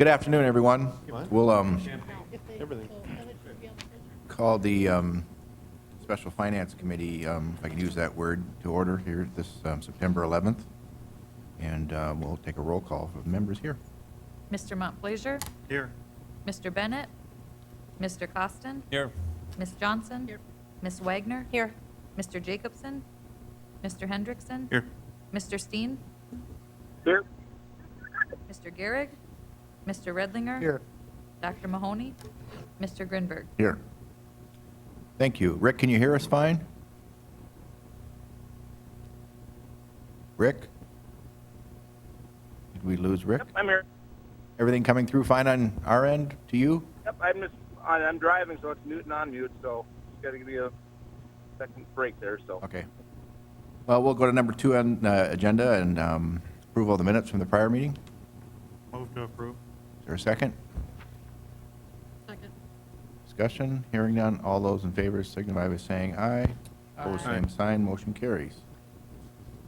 Good afternoon, everyone. We'll Everything. call the Special Finance Committee, if I can use that word, to order here this September 11th. And we'll take a roll call of members here. Mr. Montplaisir? Here. Mr. Bennett? Mr. Costin? Here. Ms. Johnson? Here. Ms. Wagner? Here. Mr. Jacobson? Mr. Hendrickson? Here. Mr. Steen? Here. Mr. Gehrig? Mr. Redlinger? Here. Dr. Mahoney? Mr. Grinberg? Here. Thank you. Rick, can you hear us fine? Rick? Did we lose Rick? Yep, I'm here. Everything coming through fine on our end to you? Yep, I'm driving, so it's mute and on mute, so just got to give you a second break there. So Okay. Well, we'll go to number 2 on the agenda and approval of the minutes from the prior meeting. Move to approve. Is there a second? Second. Discussion, hearing none. All those in favor signify by saying aye. Opposed, Aye. same sign. Motion carries.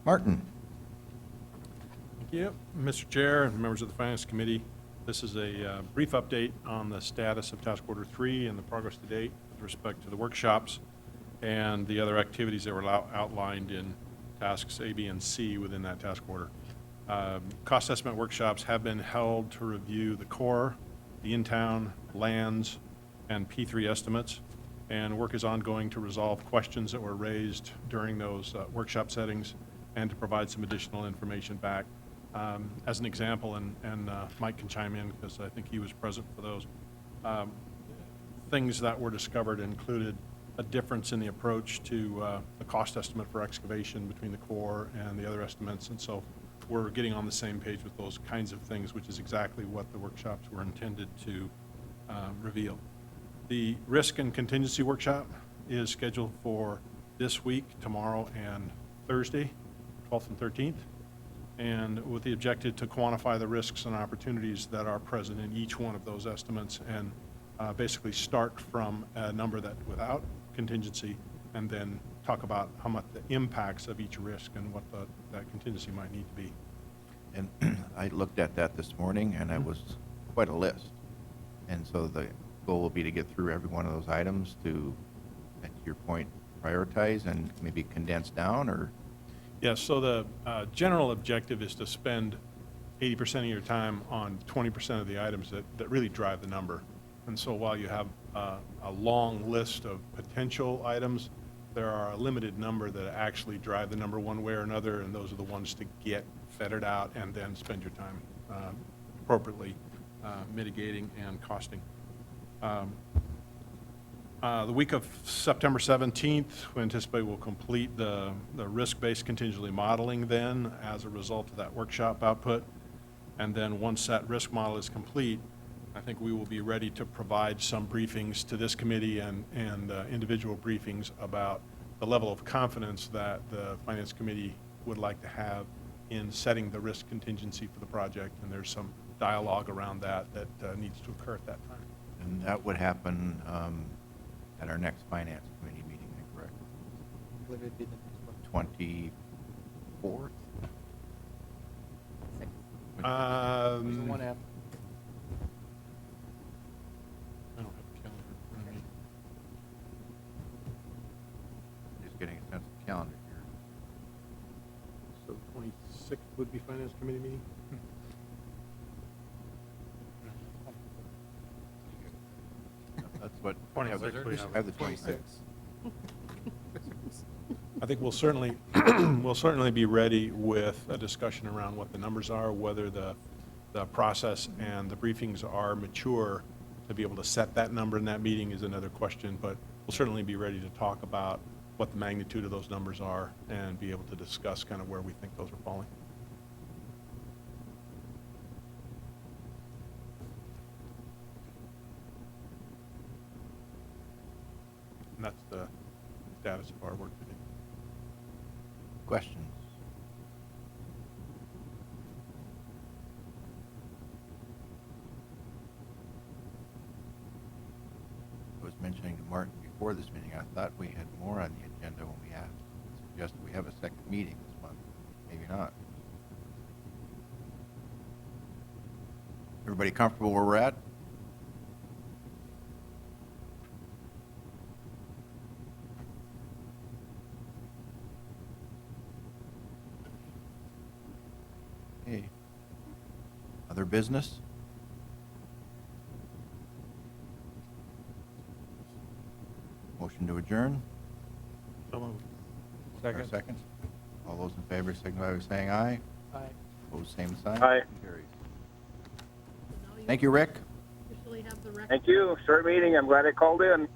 Martin? Thank you. Mr. Chair and members of the Finance Committee, this is a brief update on the status of Task Order 3 and the progress to date with respect to the workshops and the other activities that were outlined in tasks A, B, and C within that task order. Cost estimate workshops have been held to review the core, the in-town, lands, and P3 estimates, and work is ongoing to resolve questions that were raised during those workshop settings and to provide some additional information back. As an example, and Mike can chime in because I think he was present for those, things that were discovered included a difference in the approach to the cost estimate for excavation between the core and the other estimates, and so we're getting on the same page with those kinds of things, which is exactly what the workshops were intended to reveal. The risk and contingency workshop is scheduled for this week, tomorrow, and Thursday, 12th and 13th, and with the objective to quantify the risks and opportunities that are present in each one of those estimates and basically start from a number that without contingency and then talk about how much the impacts of each risk and what that contingency might need to be. And I looked at that this morning, and it was quite a list. And so the goal will be to get through every one of those items to your point, prioritize and maybe condense down, or? Yeah, so the general objective is to spend 80% of your time on 20% of the items that really drive the number. And so while you have a long list of potential items, there are a limited number that actually drive the number one way or another, and those are the ones to get fettered out and then spend your time appropriately mitigating and costing. The week of September 17th, we anticipate we'll complete the risk-based contingency modeling then as a result of that workshop output. And then once that risk model is complete, I think we will be ready to provide some briefings to this committee and individual briefings about the level of confidence that the Finance Committee would like to have in setting the risk contingency for the project. And there's some dialogue around that needs to occur at that time. And that would happen at our next Finance Committee meeting, correct? I believe it'd be the next 24th? one. There's the one after. I don't have a calendar in front of me. Just getting a sense of the calendar here. So 26th would be Finance Committee meeting? That's what, 26th. I have the 26th. I think we'll certainly we'll certainly be ready with a discussion around what the numbers are, whether the process and the briefings are mature to be able to set that number in that meeting is another question, but we'll certainly be ready to talk about what the magnitude of those numbers are and be able to discuss kind of where we think those are falling. And that's the status of our work today. Questions? I was mentioning to Martin before this meeting, I thought we had more on the agenda when we asked, suggested we have a second meeting this month. Maybe not. Everybody comfortable where we're at? Okay. Other business? Motion to adjourn? So moved. Or second? All those in favor signify by saying aye. Aye. Opposed, same sign. Aye. Carries. Now you Thank you, Rick. officially have the record. Thank you. Short meeting. I'm glad I called in.